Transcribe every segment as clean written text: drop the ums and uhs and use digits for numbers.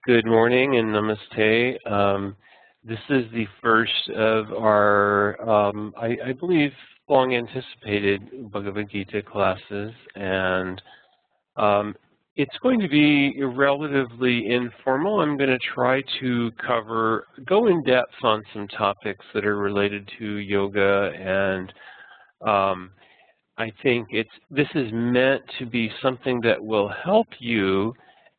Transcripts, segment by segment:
Good morning and namaste. This is the first of our, I believe, long anticipated Bhagavad Gita classes, and it's going to be relatively informal. I'm going to try to go in depth on some topics that are related to yoga, and I think this is meant to be something that will help you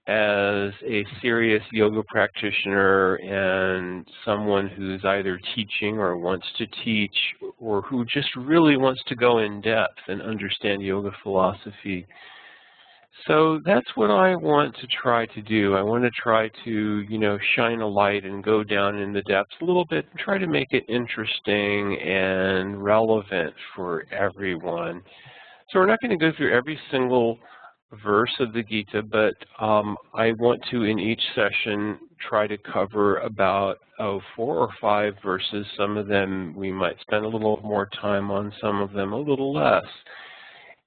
as a serious yoga practitioner and someone who's either teaching or wants to teach, or who just really wants to go in depth and understand yoga philosophy. So that's what I want to try to do. I want to try to, shine a light and go down in the depths a little bit and try to make it interesting and relevant for everyone. So we're not going to go through every single verse of the Gita, but I want to, in each session, try to cover about 4 or 5 verses. Some of them we might spend a little more time on, some of them a little less.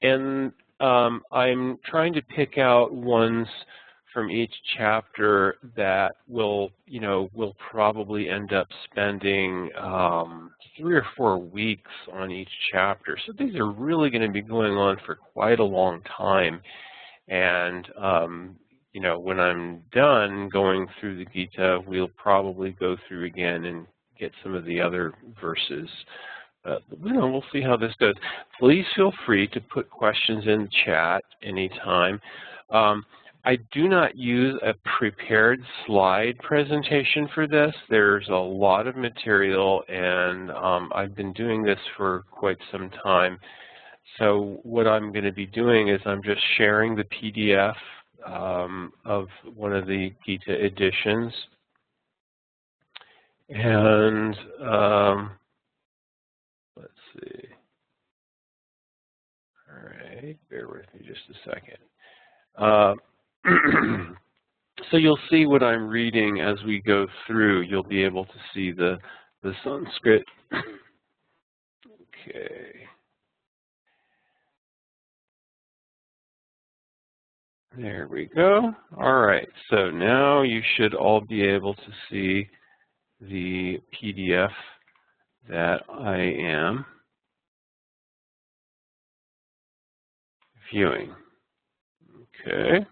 And I'm trying to pick out ones from each chapter that we'll probably end up spending 3 or 4 weeks on each chapter. So these are really going to be going on for quite a long time. And, when I'm done going through the Gita, we'll probably go through again and get some of the other verses. We'll see how this goes. Please feel free to put questions in the chat anytime. I do not use a prepared slide presentation for this. There's a lot of material, and I've been doing this for quite some time. So what I'm going to be doing is I'm just sharing the PDF of one of the Gita editions. And let's see. All right, bear with me just a second. So you'll see what I'm reading as we go through. You'll be able to see the Sanskrit. Okay. There we go. All right, so now you should all be able to see the PDF that I am viewing. Okay.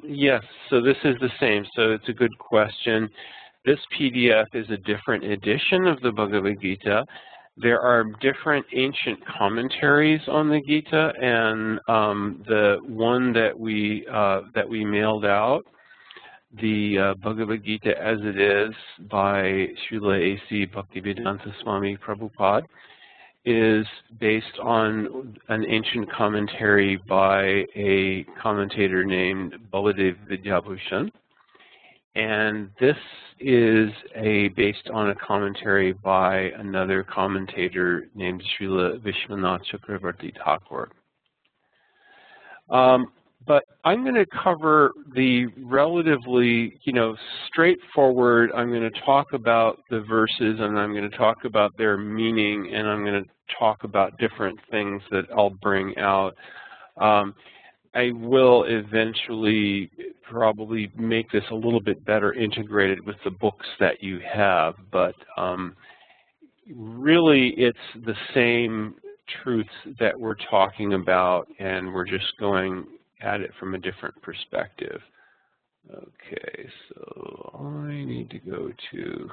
Yes, so this is the same, so it's a good question. This PDF is a different edition of the Bhagavad Gita. There are different ancient commentaries on the Gita, and the one that we mailed out, the Bhagavad Gita as it is by Srila A.C. Bhaktivedanta Swami Prabhupada, is based on an ancient commentary by a commentator named Baladev Vidyabhushan. And this is based on a commentary by another commentator named Srila Vishwanath Chakravarti Thakur. But I'm going to cover the relatively, straightforward. I'm going to talk about the verses, and I'm going to talk about their meaning, and I'm going to talk about different things that I'll bring out. I will eventually probably make this a little bit better integrated with the books that you have, but really it's the same truths that we're talking about, and we're just going at it from a different perspective. Okay, so I need to go to...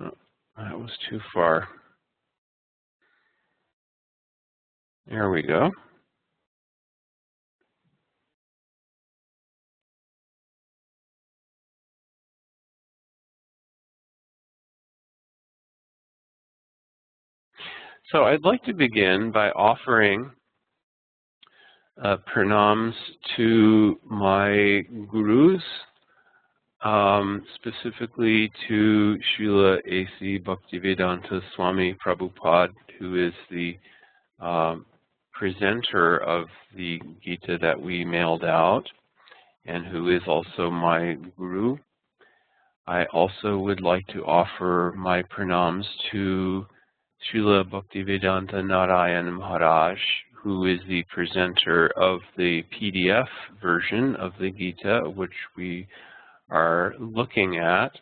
Oh, that was too far. There we go. So I'd like to begin by offering pranams to my gurus, specifically to Srila A.C. Bhaktivedanta Swami Prabhupada, who is the presenter of the Gita that we mailed out, and who is also my guru. I also would like to offer my pranams to Srila Bhaktivedanta Narayana Maharaj, who is the presenter of the PDF version of the Gita, which we are looking at.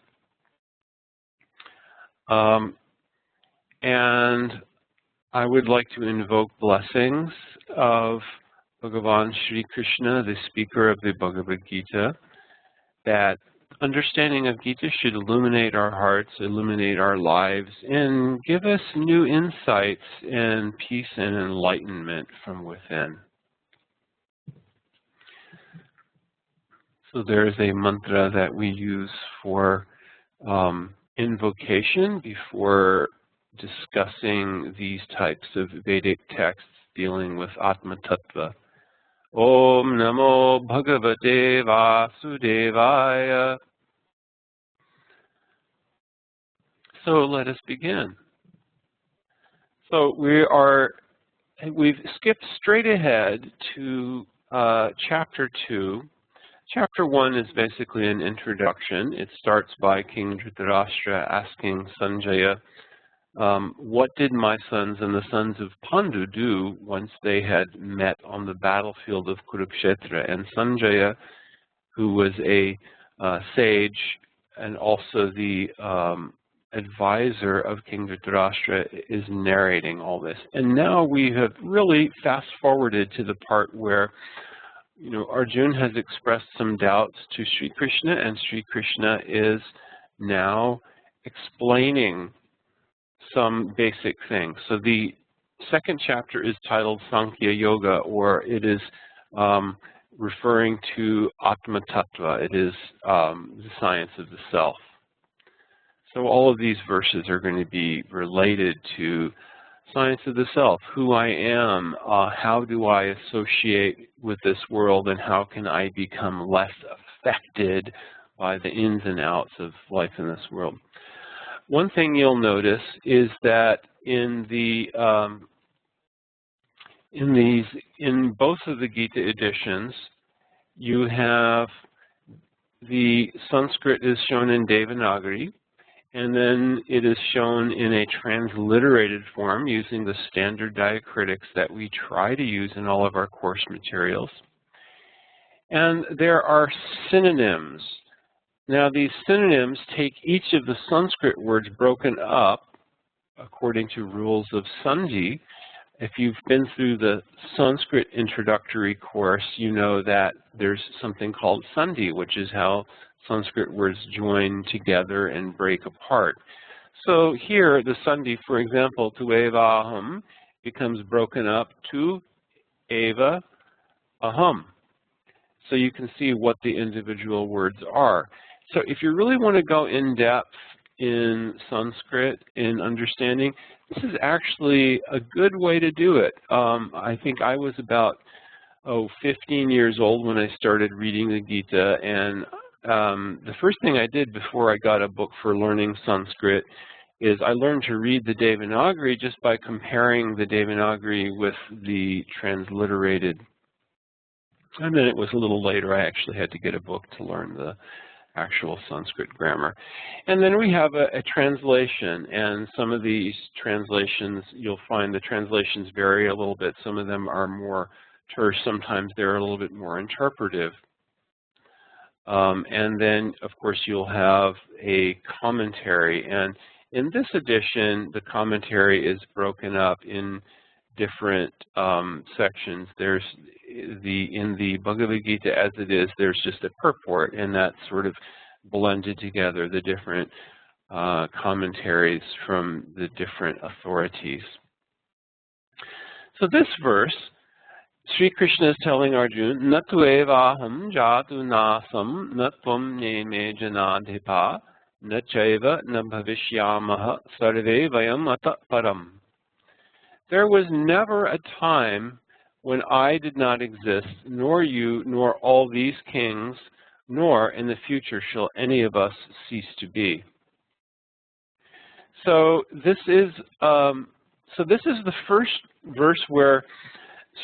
And I would like to invoke blessings of Bhagavan Sri Krishna, the speaker of the Bhagavad Gita, that understanding of Gita should illuminate our hearts, illuminate our lives, and give us new insights and peace and enlightenment from within. So there is a mantra that we use for invocation before discussing these types of Vedic texts dealing with Atma Tattva. Om Namo Bhagavate Vasudevaya. So let us begin. So we've skipped straight ahead to chapter 2. Chapter 1 is basically an introduction. It starts by King Dhritarashtra asking Sanjaya, what did my sons and the sons of Pandu do once they had met on the battlefield of Kurukshetra? And Sanjaya, who was a sage and also the advisor of King Dhritarashtra, is narrating all this. And now we have really fast-forwarded to the part where Arjuna has expressed some doubts to Sri Krishna, and Sri Krishna is now explaining some basic things. So the second chapter is titled Sankhya Yoga, or it is referring to Atma Tattva. It is the science of the self. So all of these verses are going to be related to science of the self, who I am, how do I associate with this world, and how can I become less affected by the ins and outs of life in this world. One thing you'll notice is that in both of the Gita editions, you have the Sanskrit is shown in Devanagari, and then it is shown in a transliterated form using the standard diacritics that we try to use in all of our course materials. And there are synonyms. Now these synonyms take each of the Sanskrit words broken up according to rules of Sandhi. If you've been through the Sanskrit introductory course, you know that there's something called Sandhi, which is how Sanskrit words join together and break apart. So here, the Sandhi, for example, tu eva aham, becomes broken up to eva aham. So you can see what the individual words are. So if you really want to go in depth in Sanskrit in understanding, this is actually a good way to do it. I think I was about 15 years old when I started reading the Gita, and the first thing I did before I got a book for learning Sanskrit is I learned to read the Devanagari just by comparing the Devanagari with the transliterated. And then it was a little later I actually had to get a book to learn the actual Sanskrit grammar. And then we have a translation, and some of these translations, you'll find the translations vary a little bit. Some of them are more terse, sometimes they're a little bit more interpretive. And then, of course, you'll have a commentary. And in this edition, the commentary is broken up in different sections. There's in the Bhagavad Gita as it is, there's just a purport, and that's sort of blended together, the different commentaries from the different authorities. So this verse, Sri Krishna is telling Arjuna, na tu evaham jatu nasam na tvam neme janadhipa na chaiva na bhavishyamaha sarve vayam ata param. There was never a time when I did not exist, nor you, nor all these kings, nor in the future shall any of us cease to be. So this is the first verse where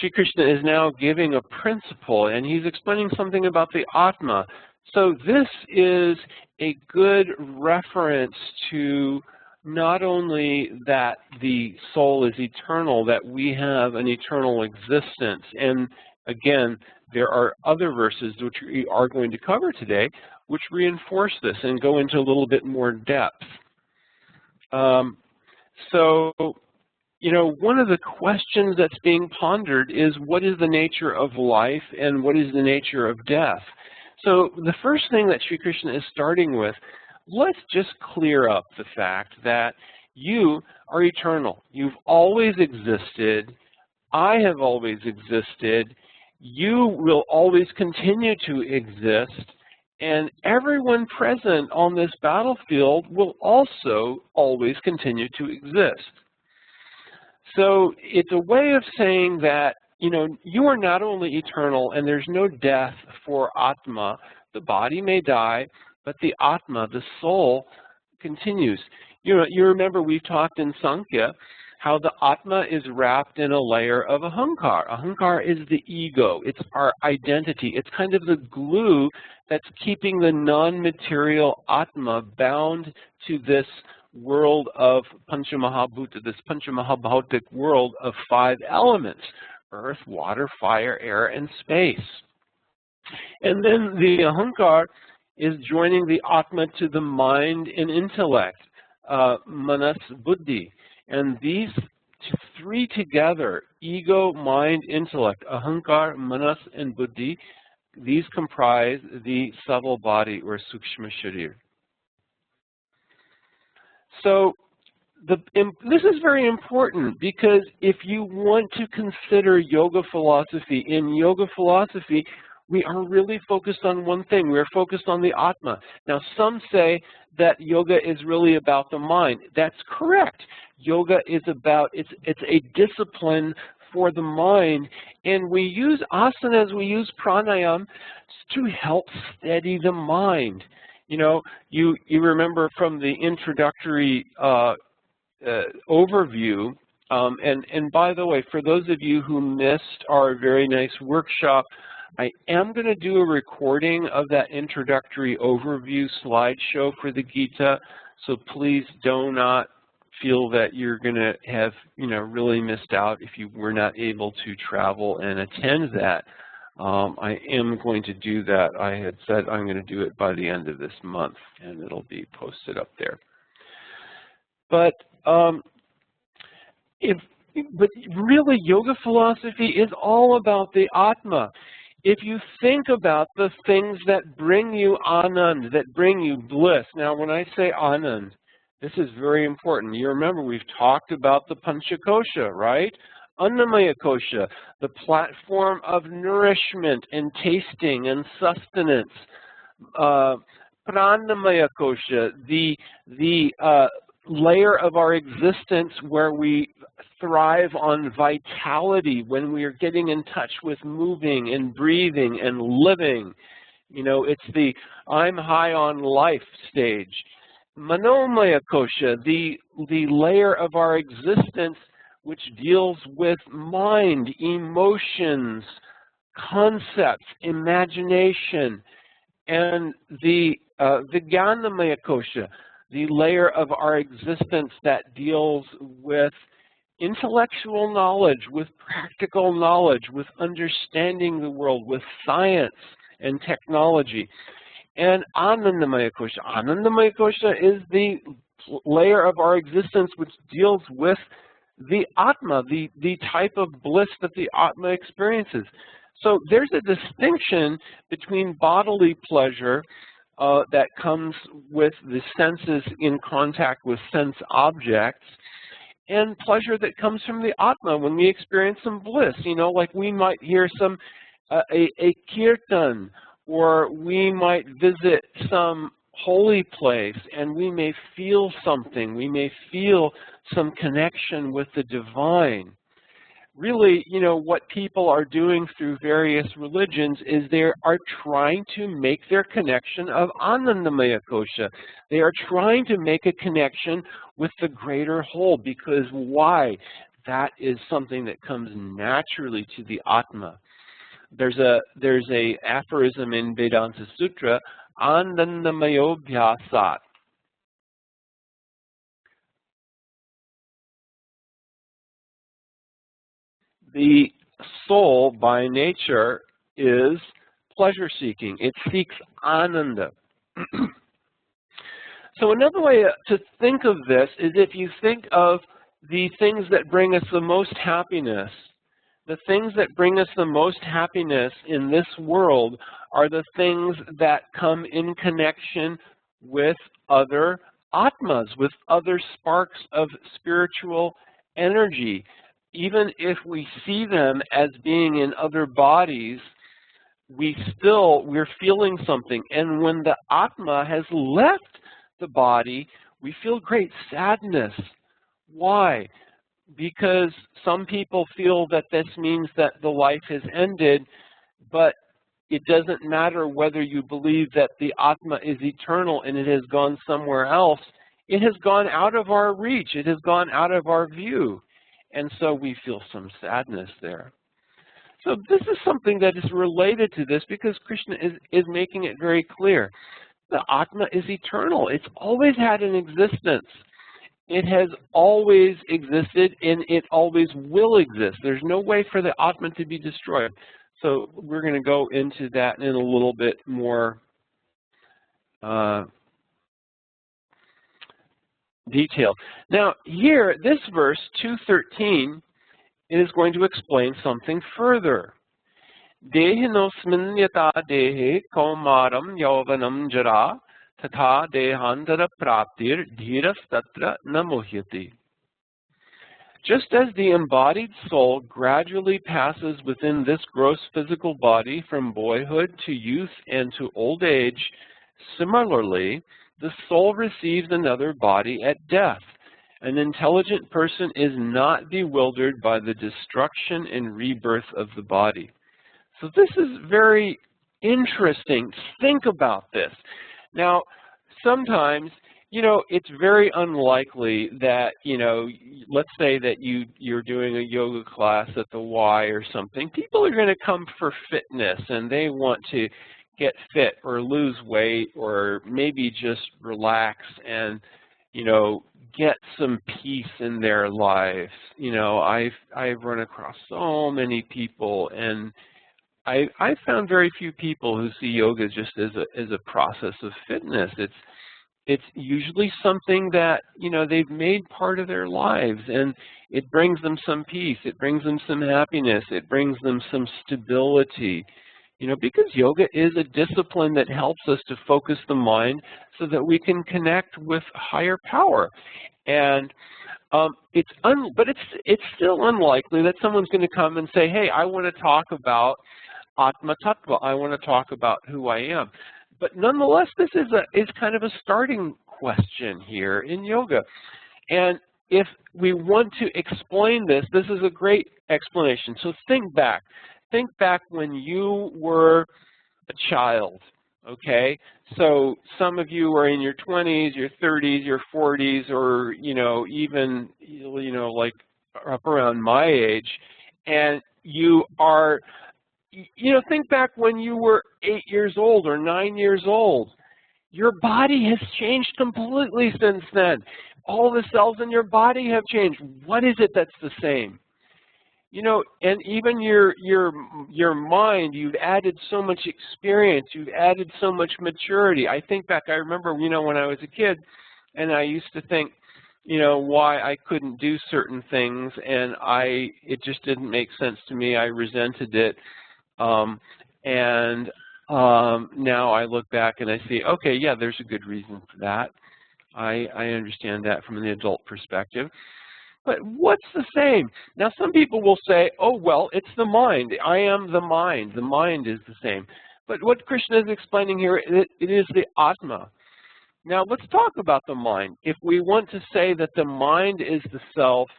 Sri Krishna is now giving a principle, and he's explaining something about the Atma. So this is a good reference to not only that the soul is eternal, that we have an eternal existence. And again, there are other verses which we are going to cover today which reinforce this and go into a little bit more depth. So, you know, one of the questions that's being pondered is what is the nature of life and what is the nature of death? So the first thing that Sri Krishna is starting with, let's just clear up the fact that you are eternal. You've always existed. I have always existed. You will always continue to exist. And everyone present on this battlefield will also always continue to exist. So it's a way of saying that, you know, you are not only eternal and there's no death for Atma. The body may die, but the Atma, the soul, continues. You know, you remember we've talked in Sankhya how the Atma is wrapped in a layer of Ahankar. Ahankar is the ego. It's our identity. It's kind of the glue that's keeping the non-material Atma bound to this world of Panchamahabhuta, this Panchamahabhautic world of 5 elements: earth, water, fire, air, and space. And then the Ahankar is joining the Atma to the mind and intellect, manas, buddhi. And these 3 together, ego, mind, intellect, Ahankar, manas, and buddhi, these comprise the subtle body or sukshma sharir. So this is very important because if you want to consider yoga philosophy, in yoga philosophy, we are really focused on one thing. We're focused on the Atma. Now, some say that yoga is really about the mind. That's correct. Yoga is about, it's a discipline for the mind, and we use asanas, we use pranayam to help steady the mind. You know, you remember from the introductory overview, and by the way, for those of you who missed our very nice workshop, I am going to do a recording of that introductory overview slideshow for the Gita, so please do not feel that you're going to have, you know, really missed out if you were not able to travel and attend that. I am going to do that. I had said I'm going to do it by the end of this month, and it'll be posted up there. But really, yoga philosophy is all about the Atma. If you think about the things that bring you anand, that bring you bliss. Now, when I say anand, this is very important. You remember we've talked about the Panchakosha, right? Annamaya kosha, the platform of nourishment and tasting and sustenance. Pranamaya kosha, the layer of our existence where we thrive on vitality, when we are getting in touch with moving and breathing and living. You know, it's the I'm high on life stage. Manomaya kosha, the layer of our existence which deals with mind, emotions, concepts, imagination, and the Vijnanamaya kosha, the layer of our existence that deals with intellectual knowledge, with practical knowledge, with understanding the world, with science and technology. And Anandamaya kosha. Anandamaya kosha is the layer of our existence which deals with the Atma, the type of bliss that the Atma experiences. So there's a distinction between bodily pleasure that comes with the senses in contact with sense objects, and pleasure that comes from the Atma when we experience some bliss. You know, like we might hear some a kirtan, or we might visit some holy place and we may feel something. We may feel some connection with the divine. Really, you know, what people are doing through various religions is they are trying to make their connection of Anandamaya kosha. They are trying to make a connection with the greater whole, because why? that is something that comes naturally to the Atma. There's a aphorism in Vedanta Sutra, Anandamayobhyasat. The soul by nature is pleasure-seeking. It seeks ananda. So another way to think of this is if you think of the things that bring us the most happiness. The things that bring us the most happiness in this world are the things that come in connection with other atmas, with other sparks of spiritual energy. Even if we see them as being in other bodies, we're feeling something. And when the Atma has left the body, we feel great sadness. Why? Because some people feel that this means that the life has ended, but it doesn't matter whether you believe that the Atma is eternal and it has gone somewhere else. It has gone out of our reach. It has gone out of our view. And so we feel some sadness there. So this is something that is related to this because Krishna is making it very clear. The Atma is eternal. It's always had an existence. It has always existed and it always will exist. There's no way for the Atma to be destroyed. So we're going to go into that in a little bit more detail. Now here, this verse 2:13 is going to explain something further. Dehinosmin yata dehe kaumaram yauvanam jara tatha dehantara praptir dhiras tatra namuhyati. Just as the embodied soul gradually passes within this gross physical body from boyhood to youth and to old age, similarly, the soul receives another body at death. An intelligent person is not bewildered by the destruction and rebirth of the body. So this is very interesting. Think about this. Now, sometimes, it's very unlikely that, let's say that you're doing a yoga class at the Y or something. People are going to come for fitness and they want to get fit or lose weight or maybe just relax and, get some peace in their lives. I've run across so many people, and I found very few people who see yoga just as a process of fitness. It's usually something that they've made part of their lives, and it brings them some peace. It brings them some happiness. It brings them some stability. Because yoga is a discipline that helps us to focus the mind so that we can connect with higher power. And but it's still unlikely that someone's going to come and say, hey, I want to talk about Atma Tattva. I want to talk about who I am. But nonetheless, this is kind of a starting question here in yoga. And if we want to explain this, this is a great explanation. So think back. Think back when you were a child, okay? So some of you are in your 20s, your 30s, your 40s, or, even, like up around my age. And you are, think back when you were 8 years old or 9 years old. Your body has changed completely since then. All the cells in your body have changed. What is it that's the same? And even your mind, you've added so much experience, you've added so much maturity. I think back, I remember, when I was a kid, and I used to think, why I couldn't do certain things, and it just didn't make sense to me. I resented it. And now I look back and I see, okay, yeah, there's a good reason for that. I understand that from an adult perspective. But what's the same? Now, some people will say, oh, well, it's the mind. I am the mind. The mind is the same. But what Krishna is explaining here, it is the Atma. Now, let's talk about the mind. If we want to say that the mind is the self,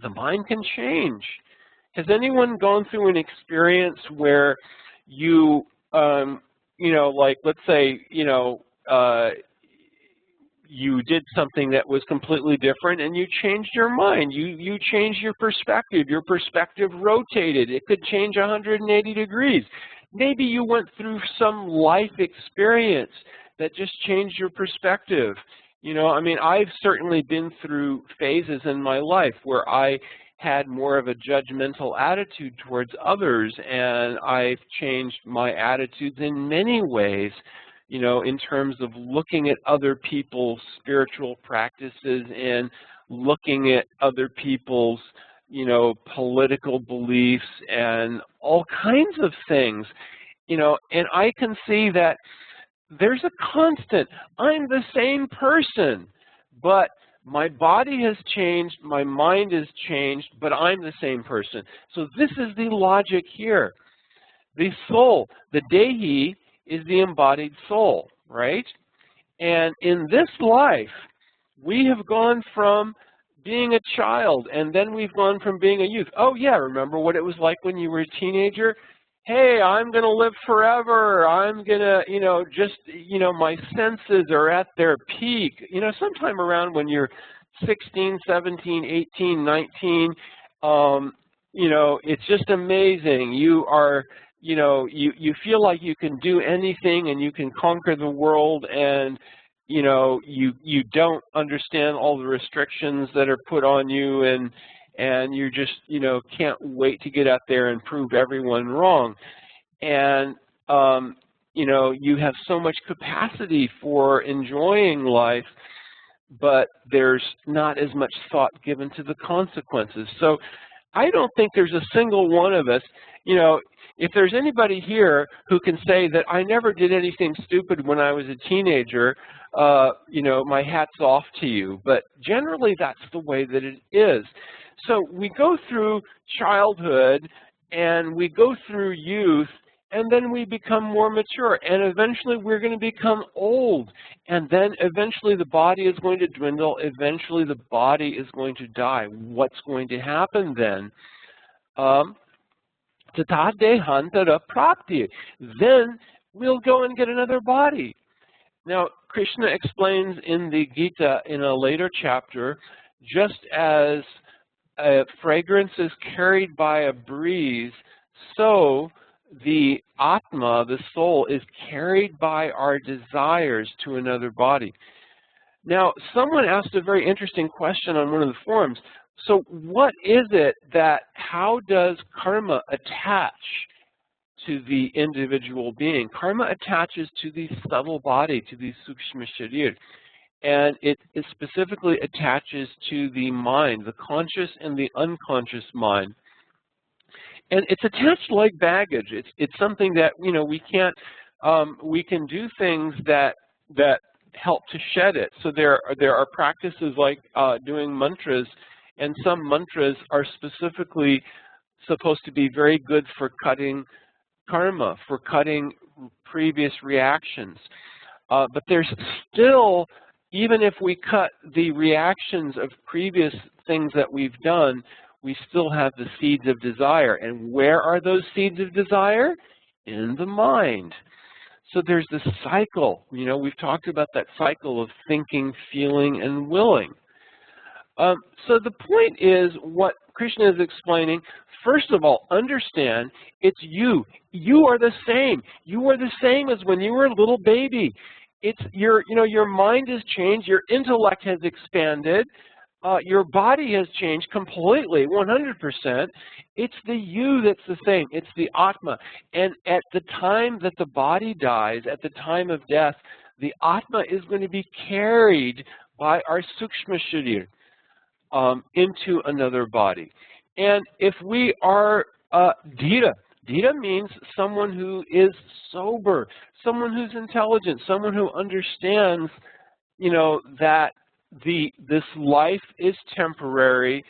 the mind can change. Has anyone gone through an experience where you, like, let's say, you did something that was completely different and you changed your mind. You changed your perspective. Your perspective rotated. It could change 180 degrees. Maybe you went through some life experience that just changed your perspective. You know, I mean, I've certainly been through phases in my life where I had more of a judgmental attitude towards others, and I've changed my attitudes in many ways, you know, in terms of looking at other people's spiritual practices and looking at other people's, you know, political beliefs and all kinds of things, you know, and I can see that there's a constant. I'm the same person, but my body has changed, my mind has changed, but I'm the same person. So this is the logic here. The soul, the Dehi, is the embodied soul, right? And in this life, we have gone from being a child, and then we've gone from being a youth. Oh yeah, remember what it was like when you were a teenager? Hey, I'm going to live forever. I'm going to, you know, just, you know, my senses are at their peak. You know, sometime around when you're 16, 17, 18, 19, you know, it's just amazing. You are, you know, you feel like you can do anything and you can conquer the world, and, you know, you don't understand all the restrictions that are put on you, and you just, you know, can't wait to get out there and prove everyone wrong. And, you know, you have so much capacity for enjoying life, but there's not as much thought given to the consequences. So I don't think there's a single one of us, you know, if there's anybody here who can say that I never did anything stupid when I was a teenager, you know, my hat's off to you. But generally that's the way that it is. So we go through childhood and we go through youth, and then we become more mature, and eventually we're going to become old, and then eventually the body is going to dwindle, eventually the body is going to die. What's going to happen then? Tata dehantara prapti. Then we'll go and get another body. Now, Krishna explains in the Gita in a later chapter, just as a fragrance is carried by a breeze, so the Atma, the soul, is carried by our desires to another body. Now, someone asked a very interesting question on one of the forums. So what is it that, how does karma attach to the individual being? Karma attaches to the subtle body, to the sukshma sharir. And it specifically attaches to the mind, the conscious and the unconscious mind. And it's attached like baggage. It's something that, you know, we can't, we can do things that help to shed it. So there are practices like doing mantras, and some mantras are specifically supposed to be very good for cutting karma, for cutting previous reactions. But there's still, even if we cut the reactions of previous things that we've done, we still have the seeds of desire. And where are those seeds of desire? In the mind. So there's this cycle. You know, we've talked about that cycle of thinking, feeling, and willing. So the point is, what Krishna is explaining, first of all, understand it's you. You are the same. You are the same as when you were a little baby. It's your, you know, your mind has changed, your intellect has expanded, your body has changed completely, 100%. It's the you that's the same. It's the Atma. And at the time that the body dies, at the time of death, the Atma is going to be carried by our Sukshma Sharir into another body. And if we are Dhira, Dhira means someone who is sober, someone who's intelligent, someone who understands, you know, that this life is temporary,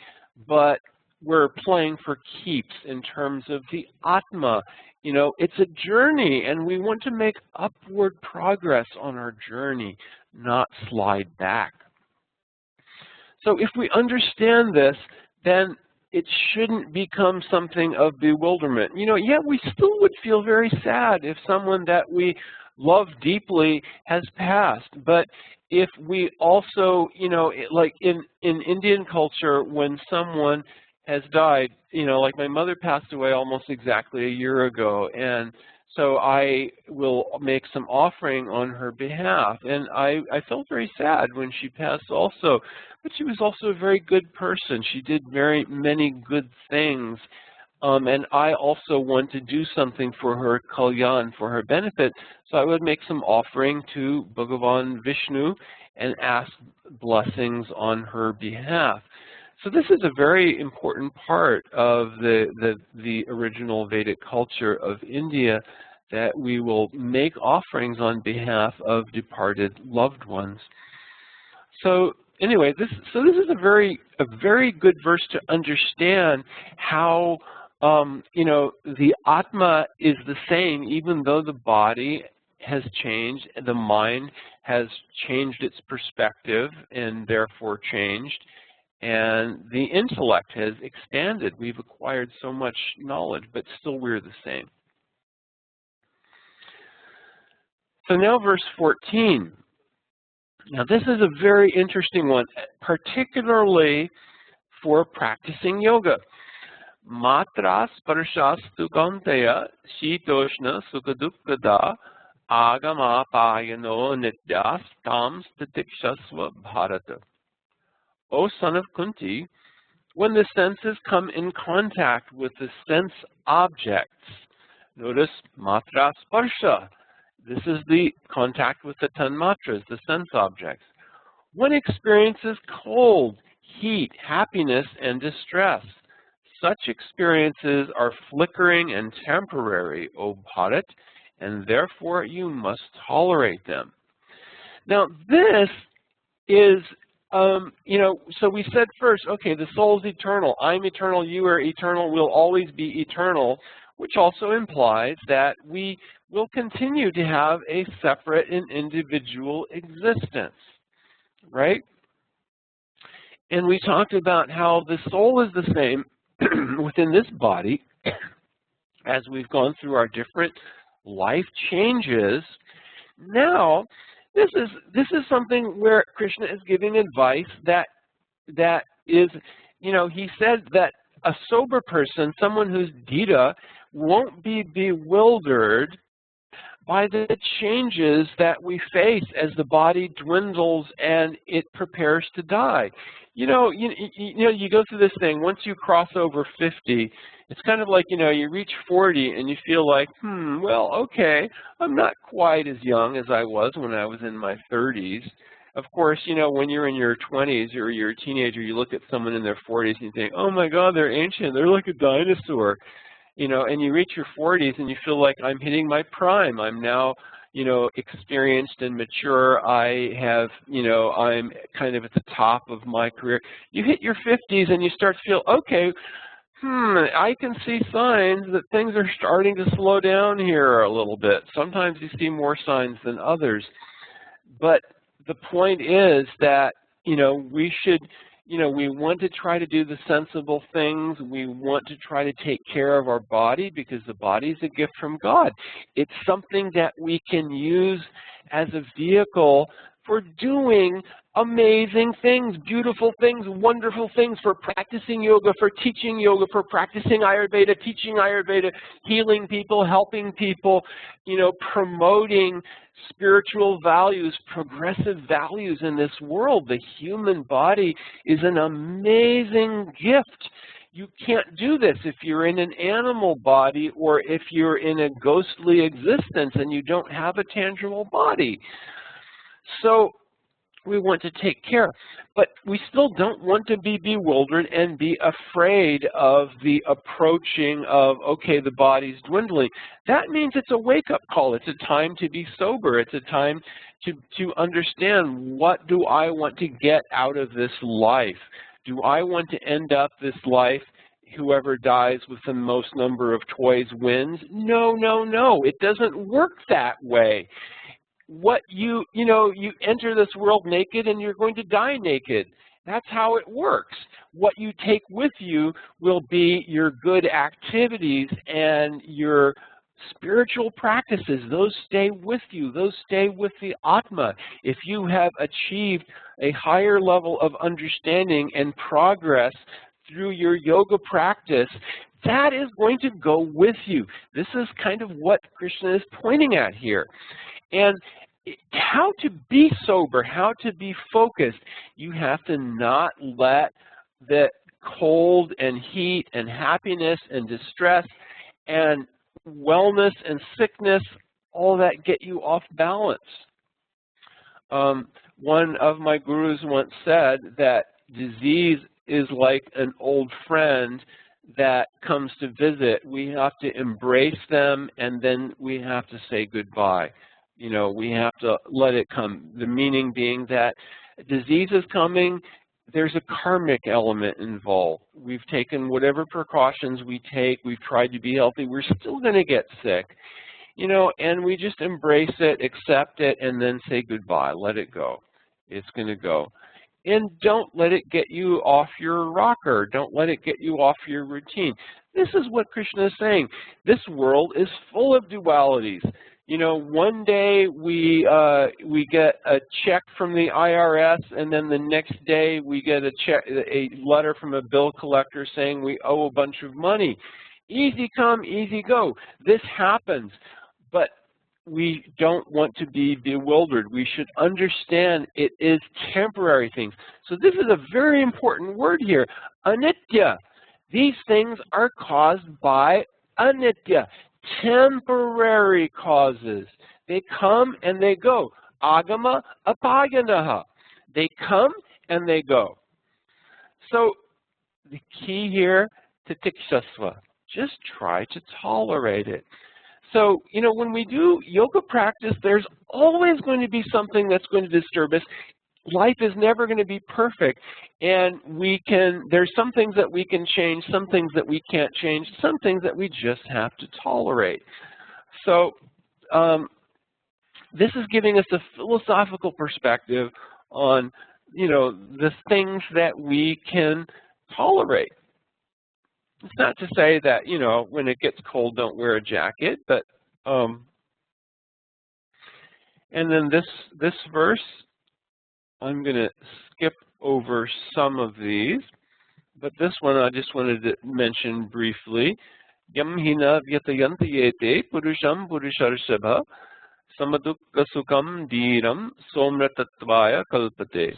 but we're playing for keeps in terms of the Atma. You know, it's a journey, and we want to make upward progress on our journey, not slide back. So if we understand this, then it shouldn't become something of bewilderment. You know, yeah, we still would feel very sad if someone that we love deeply has passed, but if we also, like in Indian culture, when someone has died, like my mother passed away almost exactly a year ago, and so I will make some offering on her behalf. And I felt very sad when she passed also, but she was also a very good person. She did very many good things. And I also want to do something for her kalyan, for her benefit, so I would make some offering to Bhagavan Vishnu and ask blessings on her behalf. So this is a very important part of the original Vedic culture of India, that we will make offerings on behalf of departed loved ones. So anyway, this is a very good verse to understand how the Atma is the same, even though the body has changed, the mind has changed its perspective and therefore changed, and the intellect has expanded. We've acquired so much knowledge, but still we're the same. So now verse 14. Now this is a very interesting one, particularly for practicing yoga. Matra sparshastu kaunteya shitoshna sukadukada agamapayano nityas tam statikshasva bharata. O son of Kunti, when the senses come in contact with the sense objects, notice matra sparsha. This is the contact with the tanmatras, the sense objects. One experiences cold, heat, happiness, and distress. Such experiences are flickering and temporary, O Bharat, and therefore you must tolerate them. Now this is, so we said first, okay, the soul is eternal. I'm eternal, you are eternal, we'll always be eternal, which also implies that we will continue to have a separate and individual existence, right? And we talked about how the soul is the same within this body as we've gone through our different life changes. Now, this is something where Krishna is giving advice that is, he said that a sober person, someone who's Dita, won't be bewildered by the changes that we face as the body dwindles and it prepares to die. You go through this thing. Once you cross over 50, it's kind of like, you reach 40 and you feel like, well, okay, I'm not quite as young as I was when I was in my 30s. Of course, when you're in your 20s or you're a teenager, you look at someone in their 40s and you think, oh my God, they're ancient. They're like a dinosaur. And you reach your 40s and you feel like I'm hitting my prime. I'm now, experienced and mature. I have, I'm kind of at the top of my career. You hit your 50s and you start to feel, okay, I can see signs that things are starting to slow down here a little bit. Sometimes you see more signs than others. But the point is that, we should, we want to try to do the sensible things. We want to try to take care of our body because the body is a gift from God. It's something that we can use as a vehicle for doing amazing things, beautiful things, wonderful things, for practicing yoga, for teaching yoga, for practicing Ayurveda, teaching Ayurveda, healing people, helping people, promoting spiritual values, progressive values in this world. The human body is an amazing gift. You can't do this if you're in an animal body or if you're in a ghostly existence and you don't have a tangible body. So we want to take care, but we still don't want to be bewildered and be afraid of the approaching of, okay, the body's dwindling. That means it's a wake-up call. It's a time to be sober. It's a time to understand, what do I want to get out of this life? Do I want to end up this life, whoever dies with the most number of toys wins? No, no, no. It doesn't work that way. You enter this world naked and you're going to die naked. That's how it works. What you take with you will be your good activities and your spiritual practices, those stay with you. Those stay with the Atma. If you have achieved a higher level of understanding and progress through your yoga practice, that is going to go with you. This is kind of what Krishna is pointing at here. And how to be sober, how to be focused, you have to not let the cold and heat and happiness and distress and wellness and sickness, all that get you off balance. One of my gurus once said that disease is like an old friend that comes to visit. We have to embrace them, and then we have to say goodbye. You know, we have to let it come. The meaning being that disease is coming, there's a karmic element involved. We've taken whatever precautions we take, we've tried to be healthy, we're still going to get sick. You know, and we just embrace it, accept it, and then say goodbye. Let it go. It's going to go. And don't let it get you off your rocker. Don't let it get you off your routine. This is what Krishna is saying. This world is full of dualities. You know, one day we get a check from the IRS, and then the next day we get a letter from a bill collector saying we owe a bunch of money. Easy come, easy go. This happens, but we don't want to be bewildered. We should understand it is temporary things. So this is a very important word here, anitya. These things are caused by anitya, temporary causes. They come and they go. Agama apayanaha. They come and they go. So the key here, titikshasva, just try to tolerate it. So, you know, when we do yoga practice, there's always going to be something that's going to disturb us. Life is never going to be perfect, and there's some things that we can change, some things that we can't change, some things that we just have to tolerate. So this is giving us a philosophical perspective on, you know, the things that we can tolerate. It's not to say that, you know, when it gets cold, don't wear a jacket, but, and then this verse, I'm going to skip over some of these, but this one I just wanted to mention briefly. Yam hina vyatayantayete purusham purusharshabha samadukka sukham dhiram somratatvaya kalpate.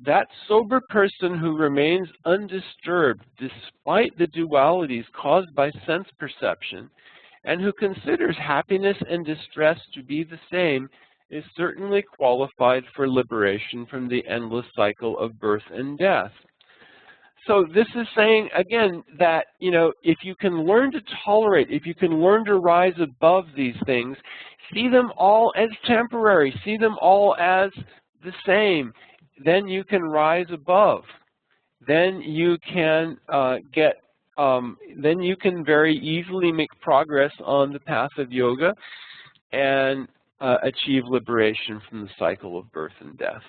That sober person who remains undisturbed despite the dualities caused by sense perception and who considers happiness and distress to be the same is certainly qualified for liberation from the endless cycle of birth and death. So this is saying, again, that, you know, if you can learn to tolerate, if you can learn to rise above these things, see them all as temporary, see them all as the same, then you can rise above. Then you can then you can very easily make progress on the path of yoga and achieve liberation from the cycle of birth and death.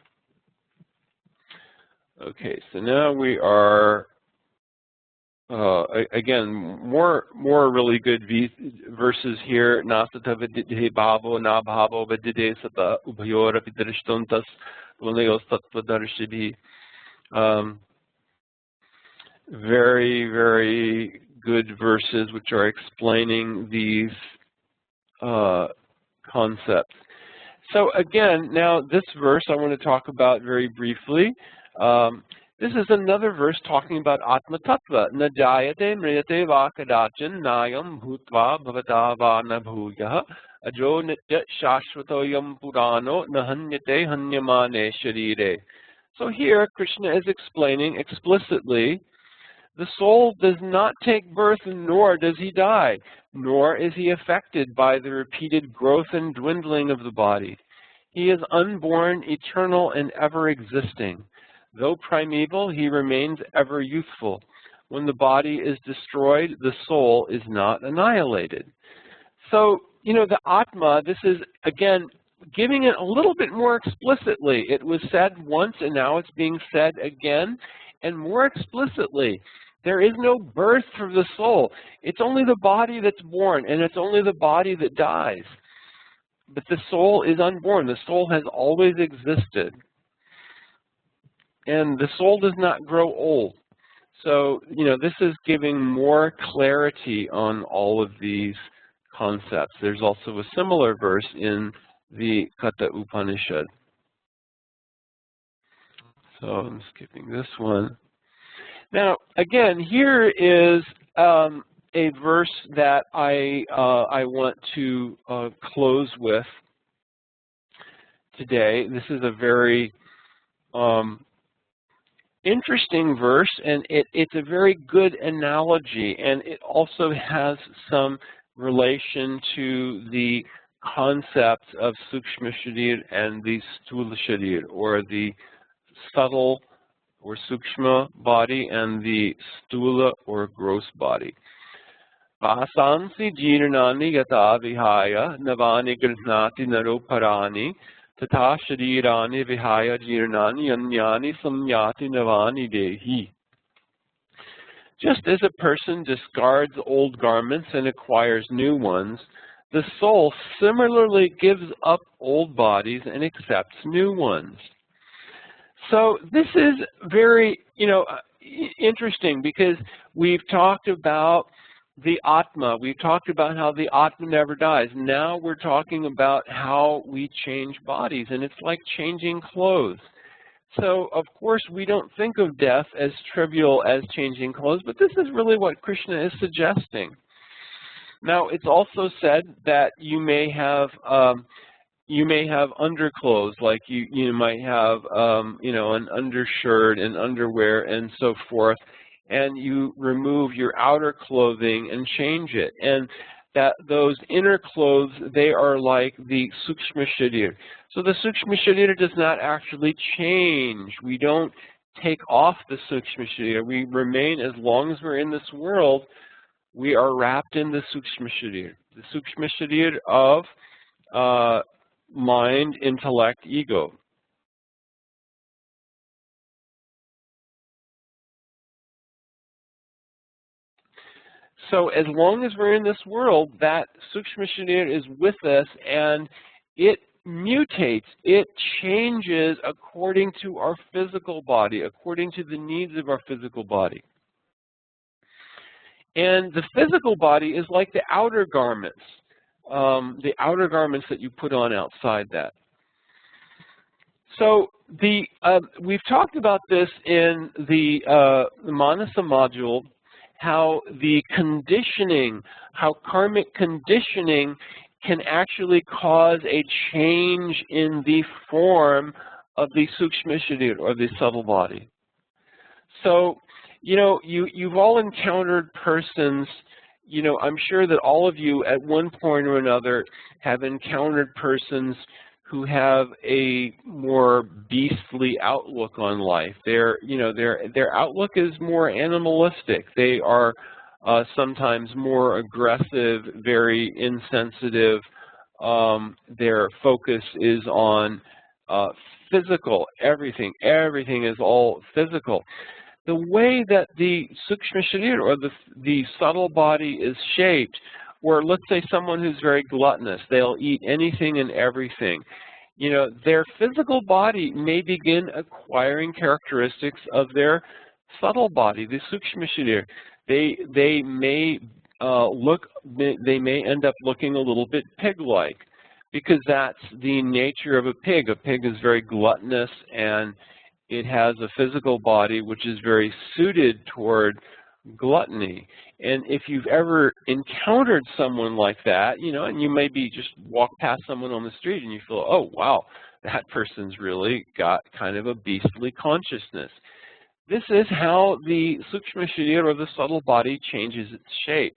Okay, so now we are again more really good verses here. Nasatha vididhe bhavo na bhavo vidide sata ubhayor apidarishtontas valayos tattvadarshibi. Very, very good verses which are explaining these concepts. So again, now this verse I want to talk about very briefly. This is another verse talking about Atma Tattva. Na jayate mriyate va kadachan nayam bhutva bhavata va na bhuyaha ajo nitya shashvatoyam purano nahanyate hanyamane sharire. So here Krishna is explaining explicitly the soul does not take birth nor does he die, nor is he affected by the repeated growth and dwindling of the body. He is unborn, eternal, and ever existing. Though primeval, he remains ever youthful. When the body is destroyed, the soul is not annihilated. So, you know, the Atma, this is, again, giving it a little bit more explicitly. It was said once, and now it's being said again, and more explicitly. There is no birth for the soul. It's only the body that's born, and it's only the body that dies. But the soul is unborn. The soul has always existed. And the soul does not grow old. So, this is giving more clarity on all of these concepts. There's also a similar verse in the Katha Upanishad. So I'm skipping this one. Now, again, here is a verse that I want to close with today. This is a very interesting verse, and it's a very good analogy, and it also has some relation to the concept of Sukshma Sharir and the Sthula Sharir, or the subtle or Sukshma body and the Sthula or gross body. Vasansi jirnani yata vihaya navani grihnati naroparani tata sharirani vihaya jirnani anyani samyati navani dehi. Just as a person discards old garments and acquires new ones, the soul similarly gives up old bodies and accepts new ones. So this is very, interesting, because we've talked about the Atma. We've talked about how the Atma never dies. Now we're talking about how we change bodies, and it's like changing clothes. So, of course, we don't think of death as trivial as changing clothes, but this is really what Krishna is suggesting. Now, it's also said that you may have underclothes, like you might have an undershirt and underwear and so forth, and you remove your outer clothing and change it, and that those inner clothes, they are like the Sukshma Sharir. So the Sukshma Sharir does not actually change. We don't take off the Sukshma Sharir. We remain, as long as we're in this world, we are wrapped in the Sukshma Sharir. The Sukshma Sharir of mind, intellect, ego. So as long as we're in this world, that Sukshma Sharir is with us, and it mutates, it changes according to our physical body, according to the needs of our physical body. And the physical body is like the outer garments that you put on outside that. So we've talked about this in the Manasa module, how the conditioning, how karmic conditioning can actually cause a change in the form of the Sukshma Sharir, or the subtle body. So, you've all encountered persons, I'm sure that all of you at one point or another have encountered persons who have a more beastly outlook on life. Their outlook is more animalistic. They are sometimes more aggressive, very insensitive. Their focus is on physical, everything. Everything is all physical. The way that the Sukshma Sharir, or the subtle body, is shaped, or let's say someone who's very gluttonous, they'll eat anything and everything. Their physical body may begin acquiring characteristics of their subtle body, the Sukshma Sharir. They may end up looking a little bit pig-like, because that's the nature of a pig. A pig is very gluttonous, and it has a physical body which is very suited toward gluttony. And if you've ever encountered someone like that, and you maybe just walk past someone on the street and you feel, oh, wow, that person's really got kind of a beastly consciousness. This is how the Sukshma Sharir, or the subtle body, changes its shape.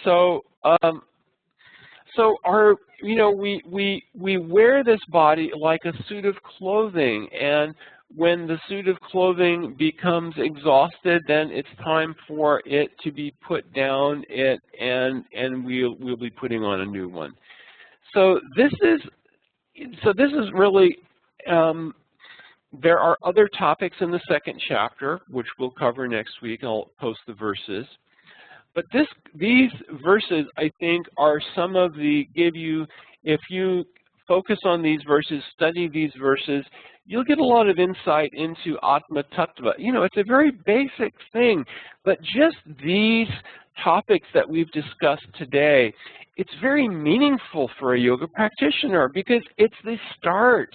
So, we wear this body like a suit of clothing, and when the suit of clothing becomes exhausted, then it's time for it to be put down, and we'll be putting on a new one. So this is really There are other topics in the second chapter, which we'll cover next week. I'll post the verses. But these verses, I think, are some of the, if you focus on these verses, study these verses, you'll get a lot of insight into Atma Tattva. You know, it's a very basic thing, but just these topics that we've discussed today, it's very meaningful for a yoga practitioner because it's the start.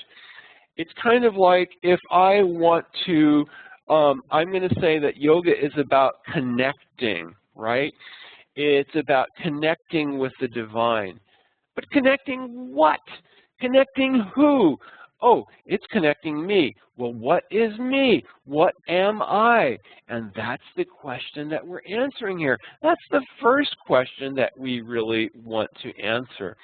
It's kind of like if I want to, I'm going to say that yoga is about connecting, right? It's about connecting with the divine. But connecting what? Connecting who? Oh, it's connecting me. Well, what is me? What am I? And that's the question that we're answering here. That's the first question that we really want to answer.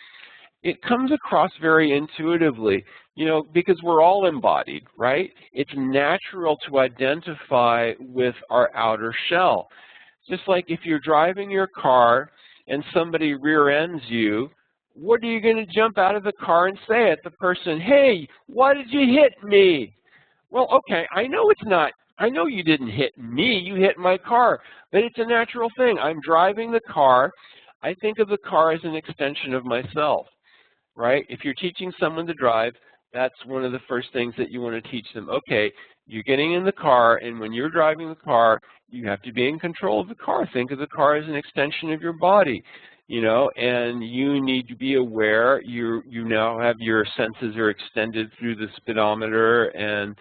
It comes across very intuitively, you know, because we're all embodied, right? It's natural to identify with our outer shell. Just like if you're driving your car and somebody rear-ends you, what are you going to jump out of the car and say at the person, hey, why did you hit me? Well, okay, I know you didn't hit me, you hit my car, but it's a natural thing. I'm driving the car. I think of the car as an extension of myself, right? If you're teaching someone to drive, that's one of the first things that you want to teach them. Okay, you're getting in the car, and when you're driving the car, you have to be in control of the car. Think of the car as an extension of your body, you know, and you need to be aware. You now have your senses are extended through the speedometer and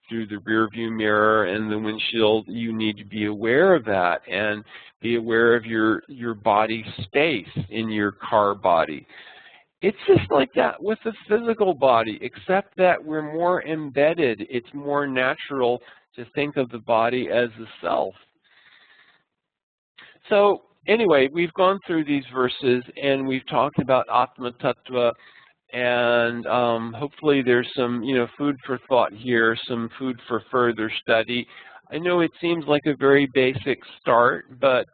through the rear view mirror and the windshield. You need to be aware of that and be aware of your body space in your car body. It's just like that with the physical body, except that we're more embedded. It's more natural to think of the body as the self. So anyway, we've gone through these verses and we've talked about Atma Tattva, and hopefully there's some, you know, food for thought here, some food for further study. I know it seems like a very basic start, but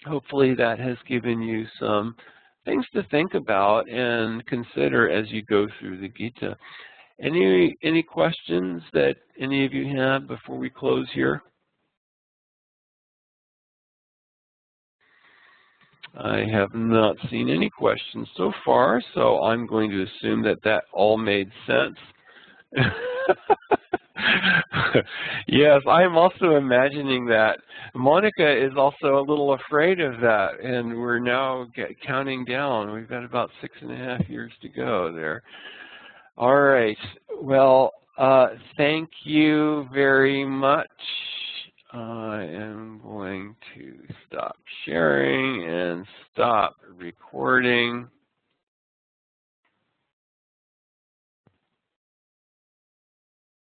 hopefully that has given you some things to think about and consider as you go through the Gita. Any questions that any of you have before we close here? I have not seen any questions so far, so I'm going to assume that that all made sense. Yes, I am also imagining that. Monica is also a little afraid of that, and we're now counting down. We've got about 6.5 years to go there. All right. Well, thank you very much. I am going to stop sharing and stop recording.